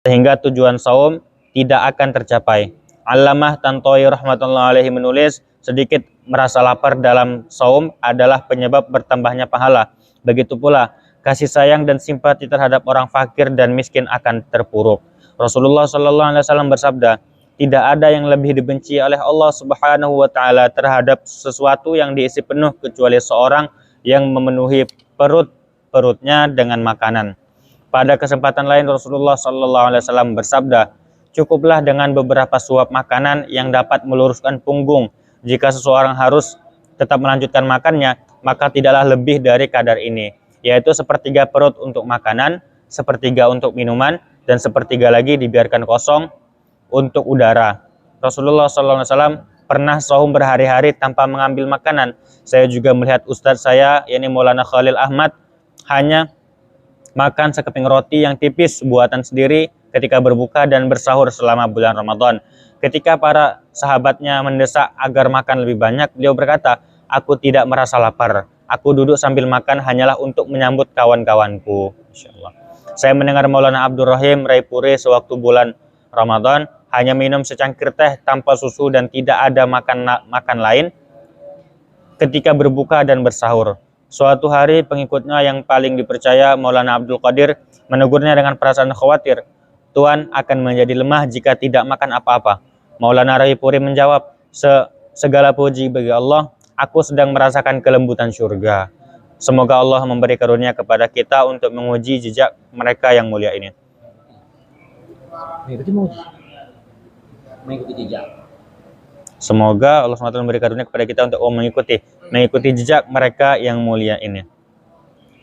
sehingga tujuan saum tidak akan tercapai. Allamah Tantowi rahmatullahi alaihi menulis, sedikit merasa lapar dalam saum adalah penyebab bertambahnya pahala. Begitu pula kasih sayang dan simpati terhadap orang fakir dan miskin akan terpuruk. Rasulullah Shallallahu Alaihi Wasallam bersabda, tidak ada yang lebih dibenci oleh Allah Subhanahu Wa Taala terhadap sesuatu yang diisi penuh kecuali seorang yang memenuhi perutnya dengan makanan. Pada kesempatan lain Rasulullah Shallallahu Alaihi Wasallam bersabda, cukuplah dengan beberapa suap makanan yang dapat meluruskan punggung. Jika seseorang harus tetap melanjutkan makannya, maka tidaklah lebih dari kadar ini, yaitu sepertiga perut untuk makanan, sepertiga untuk minuman, dan sepertiga lagi dibiarkan kosong untuk udara. Rasulullah SAW pernah saum berhari-hari tanpa mengambil makanan. Saya juga melihat ustadz saya, yakni Maulana Khalil Ahmad, hanya makan sekeping roti yang tipis buatan sendiri ketika berbuka dan bersahur selama bulan Ramadan. Ketika para sahabatnya mendesak agar makan lebih banyak, beliau berkata, aku tidak merasa lapar. Aku duduk sambil makan hanyalah untuk menyambut kawan-kawanku. Insyaallah. Saya mendengar Maulana Abdul Rahim Raipuri sewaktu bulan Ramadan hanya minum secangkir teh tanpa susu dan tidak ada makan lain ketika berbuka dan bersahur. Suatu hari pengikutnya yang paling dipercaya, Maulana Abdul Qadir, menegurnya dengan perasaan khawatir. Tuan akan menjadi lemah jika tidak makan apa-apa. Maulana Raipuri menjawab, segala puji bagi Allah, aku sedang merasakan kelembutan surga. Semoga Allah memberi karunia kepada kita untuk menguji jejak mereka yang mulia ini. Mengikuti jejak. Semoga Allah SWT memberi karunia kepada kita untuk mengikuti jejak mereka yang mulia ini.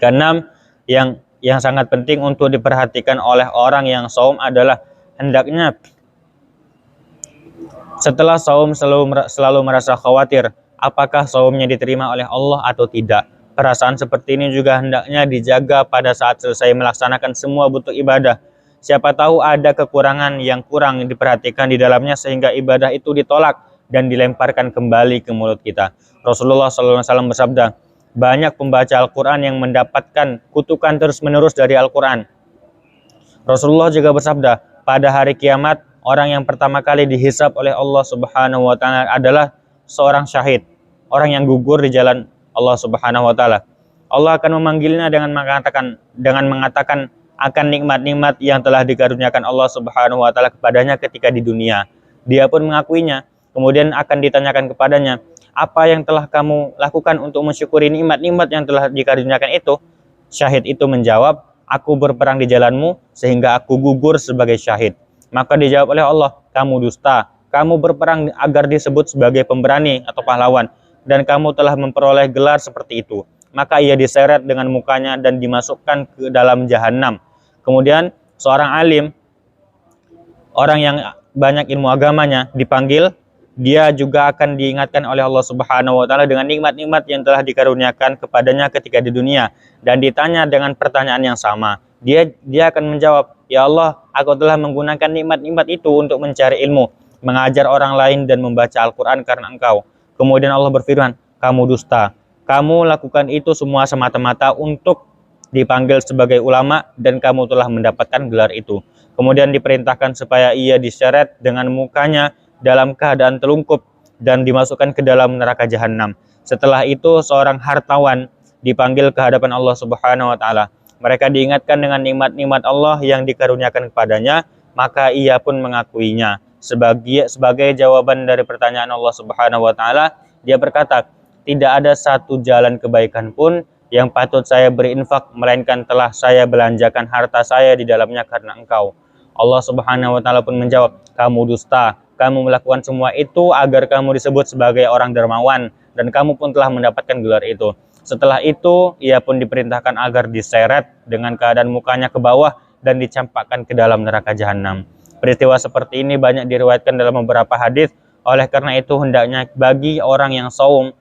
Keenam, yang sangat penting untuk diperhatikan oleh orang yang saum adalah hendaknya setelah saum selalu merasa khawatir apakah saumnya diterima oleh Allah atau tidak. Perasaan seperti ini juga hendaknya dijaga pada saat selesai melaksanakan semua bentuk ibadah. Siapa tahu ada kekurangan yang kurang diperhatikan di dalamnya sehingga ibadah itu ditolak dan dilemparkan kembali ke mulut kita. Rasulullah SAW bersabda, banyak pembaca Al-Quran yang mendapatkan kutukan terus-menerus dari Al-Quran. Rasulullah juga bersabda, pada hari kiamat, orang yang pertama kali dihisab oleh Allah Subhanahu Wa Taala adalah seorang syahid, orang yang gugur di jalan Allah Subhanahu Wa Taala. Allah akan memanggilnya dengan mengatakan akan nikmat-nikmat yang telah dikaruniakan Allah Subhanahu Wa Taala kepadanya ketika di dunia. Dia pun mengakuinya. Kemudian akan ditanyakan kepadanya, apa yang telah kamu lakukan untuk mensyukuri nikmat-nikmat yang telah dikaruniakan itu? Syahid itu menjawab, aku berperang di jalanmu sehingga aku gugur sebagai syahid. Maka dijawab oleh Allah, kamu dusta. Kamu berperang agar disebut sebagai pemberani atau pahlawan. Dan kamu telah memperoleh gelar seperti itu. Maka ia diseret dengan mukanya dan dimasukkan ke dalam jahanam. Kemudian seorang alim, orang yang banyak ilmu agamanya, dipanggil. Dia juga akan diingatkan oleh Allah Subhanahu Wa Taala dengan nikmat-nikmat yang telah dikaruniakan kepadanya ketika di dunia dan ditanya dengan pertanyaan yang sama. Dia akan menjawab, ya Allah, aku telah menggunakan nikmat-nikmat itu untuk mencari ilmu, mengajar orang lain dan membaca Al-Quran karena Engkau. Kemudian Allah berfirman, kamu dusta. Kamu lakukan itu semua semata-mata untuk dipanggil sebagai ulama dan kamu telah mendapatkan gelar itu. Kemudian diperintahkan supaya ia diseret dengan mukanya dalam keadaan telungkup dan dimasukkan ke dalam neraka jahanam. Setelah itu seorang hartawan dipanggil ke hadapan Allah Subhanahu Wa Taala. Mereka diingatkan dengan nikmat-nikmat Allah yang dikaruniakan kepadanya, maka ia pun mengakuinya. Sebagai jawaban dari pertanyaan Allah Subhanahu Wa Taala, dia berkata, tidak ada satu jalan kebaikan pun yang patut saya berinfak, melainkan telah saya belanjakan harta saya di dalamnya karena Engkau. Allah Subhanahu Wa Taala pun menjawab, kamu dusta. Kamu melakukan semua itu agar kamu disebut sebagai orang dermawan dan kamu pun telah mendapatkan gelar itu. Setelah itu, ia pun diperintahkan agar diseret dengan keadaan mukanya ke bawah dan dicampakkan ke dalam neraka jahanam. Peristiwa seperti ini banyak diriwayatkan dalam beberapa hadis. Oleh karena itu, hendaknya bagi orang yang saum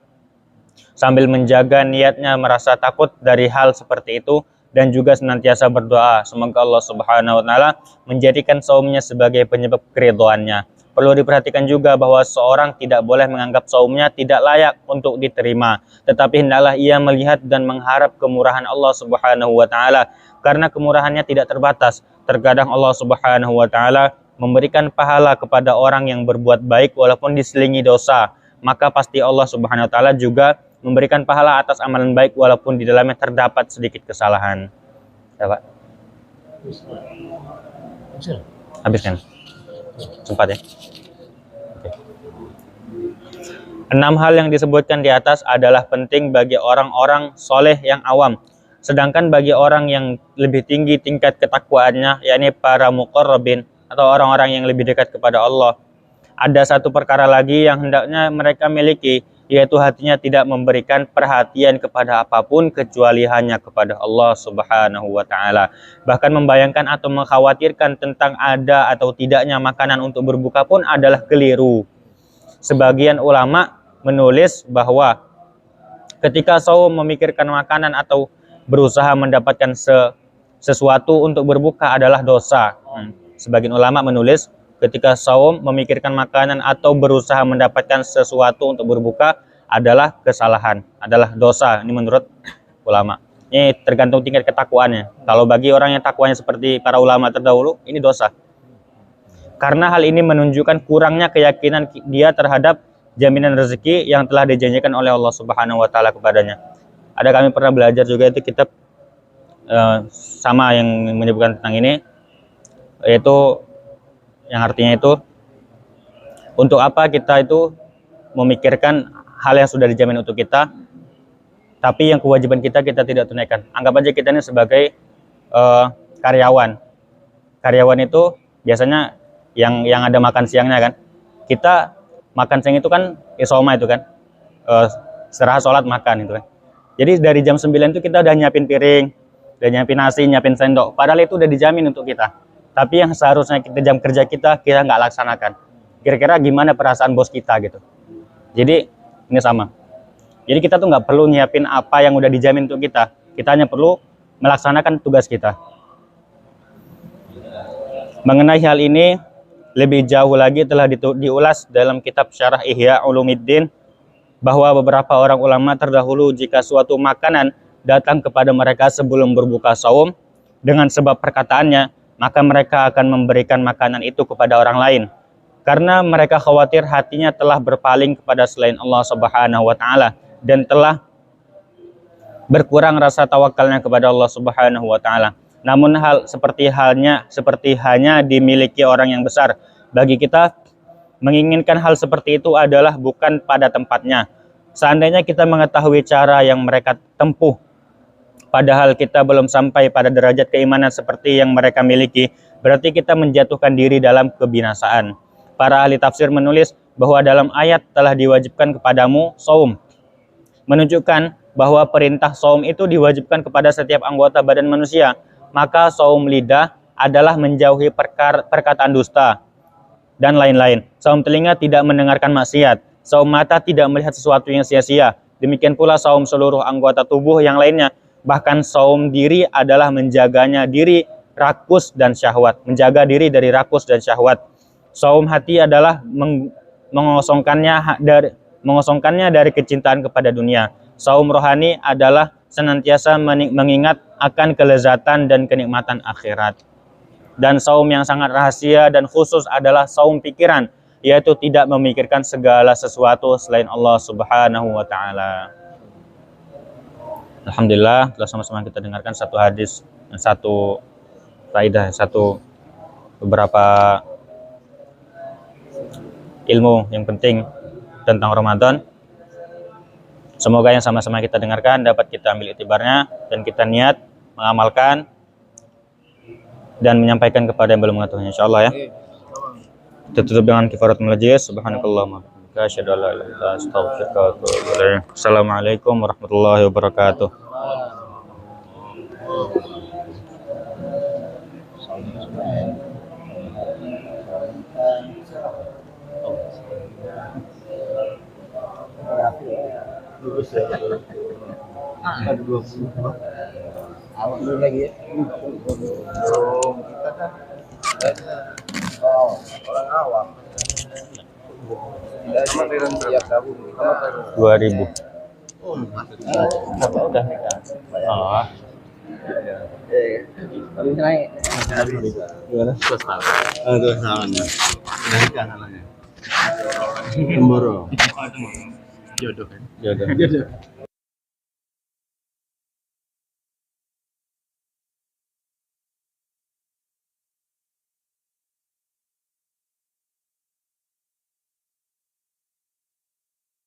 sambil menjaga niatnya merasa takut dari hal seperti itu dan juga senantiasa berdoa semoga Allah Subhanahu Wa Taala menjadikan saumnya sebagai penyebab keridhaannya. Perlu diperhatikan juga bahwa seorang tidak boleh menganggap saumnya tidak layak untuk diterima, tetapi hendaklah ia melihat dan mengharap kemurahan Allah Subhanahu Wa Taala karena kemurahannya tidak terbatas. Terkadang Allah Subhanahu wa taala memberikan pahala kepada orang yang berbuat baik walaupun diselingi dosa. Maka pasti Allah Subhanahu wa taala juga memberikan pahala atas amalan baik walaupun di dalamnya terdapat sedikit kesalahan. Ya, Pak. Habis kan? Sempat ya? Oke. 6 hal yang disebutkan di atas adalah penting bagi orang-orang soleh yang awam. Sedangkan bagi orang yang lebih tinggi tingkat ketakwaannya, yakni para muqarrabin atau orang-orang yang lebih dekat kepada Allah, ada satu perkara lagi yang hendaknya mereka miliki, yaitu hatinya tidak memberikan perhatian kepada apapun kecuali hanya kepada Allah Subhanahu wa taala. Bahkan membayangkan atau mengkhawatirkan tentang ada atau tidaknya makanan untuk berbuka pun adalah keliru. Sebagian ulama menulis bahwa ketika saum memikirkan makanan atau berusaha mendapatkan sesuatu untuk berbuka adalah dosa. Sebagian ulama menulis ketika saum memikirkan makanan atau berusaha mendapatkan sesuatu untuk berbuka adalah kesalahan, adalah dosa. Ini menurut ulama. Ini tergantung tingkat ketakwaannya. Kalau bagi orang yang takwanya seperti para ulama terdahulu, ini dosa. Karena hal ini menunjukkan kurangnya keyakinan dia terhadap jaminan rezeki yang telah dijanjikan oleh Allah Subhanahu wa taala kepadanya. Ada kami pernah belajar juga itu kitab sama yang menyebutkan tentang ini, yaitu yang artinya itu untuk apa kita itu memikirkan hal yang sudah dijamin untuk kita, tapi yang kewajiban kita tidak tunaikan. Anggap aja kita ini sebagai karyawan. Karyawan itu biasanya yang ada makan siangnya kan. Kita makan siang itu kan isoma itu kan, setelah sholat makan itu kan. Jadi dari jam 9 itu kita udah nyiapin piring, udah nyiapin nasi, nyiapin sendok. Padahal itu udah dijamin untuk kita. Tapi yang seharusnya jam kerja kita nggak laksanakan. Kira-kira gimana perasaan bos kita gitu. Jadi ini sama. Jadi kita tuh nggak perlu nyiapin apa yang udah dijamin untuk kita. Kita hanya perlu melaksanakan tugas kita. Mengenai hal ini, lebih jauh lagi telah diulas dalam kitab Syarah Ihya Ulumuddin bahwa beberapa orang ulama terdahulu jika suatu makanan datang kepada mereka sebelum berbuka saum dengan sebab perkataannya, maka mereka akan memberikan makanan itu kepada orang lain karena mereka khawatir hatinya telah berpaling kepada selain Allah Subhanahu wa taala dan telah berkurang rasa tawakalnya kepada Allah Subhanahu wa taala. Namun hal seperti hanya dimiliki orang yang besar. Bagi kita menginginkan hal seperti itu adalah bukan pada tempatnya. Seandainya kita mengetahui cara yang mereka tempuh, padahal kita belum sampai pada derajat keimanan seperti yang mereka miliki, berarti kita menjatuhkan diri dalam kebinasaan. Para ahli tafsir menulis bahwa dalam ayat telah diwajibkan kepadamu saum, menunjukkan bahwa perintah saum itu diwajibkan kepada setiap anggota badan manusia. Maka saum lidah adalah menjauhi perkataan dusta dan lain-lain. Saum telinga tidak mendengarkan maksiat. Saum mata tidak melihat sesuatu yang sia-sia. Demikian pula saum seluruh anggota tubuh yang lainnya. Bahkan saum diri adalah menjaganya diri rakus dan syahwat. Menjaga diri dari rakus dan syahwat. Saum hati adalah mengosongkannya dari kecintaan kepada dunia. Saum rohani adalah senantiasa mengingat akan kelezatan dan kenikmatan akhirat. Dan saum yang sangat rahasia dan khusus adalah saum pikiran, yaitu tidak memikirkan segala sesuatu selain Allah Subhanahu wa taala. Alhamdulillah, telah sama-sama kita dengarkan satu hadis, satu faedah, beberapa ilmu yang penting tentang Ramadan. Semoga yang sama-sama kita dengarkan dapat kita ambil iktibarnya dan kita niat mengamalkan dan menyampaikan kepada yang belum mengetahuinya, insyaallah ya. Kita tutup dengan kifaratul majlis. Subhanakallahumma wa bihamdika asyhadu an la ilaha illa anta astaghfiruka wa atubu ilaik. Assalamualaikum warahmatullahi wabarakatuh. Awak dulu lagi ya. Kita kan orang awam. Sama dengan tiap tahun kita 2000. udah nikah. Tapi bisa naik. Gimana? Terus tahun. Terus tahun. Udah nikah anaknya. Temboro. Jodoh kan? Jodoh.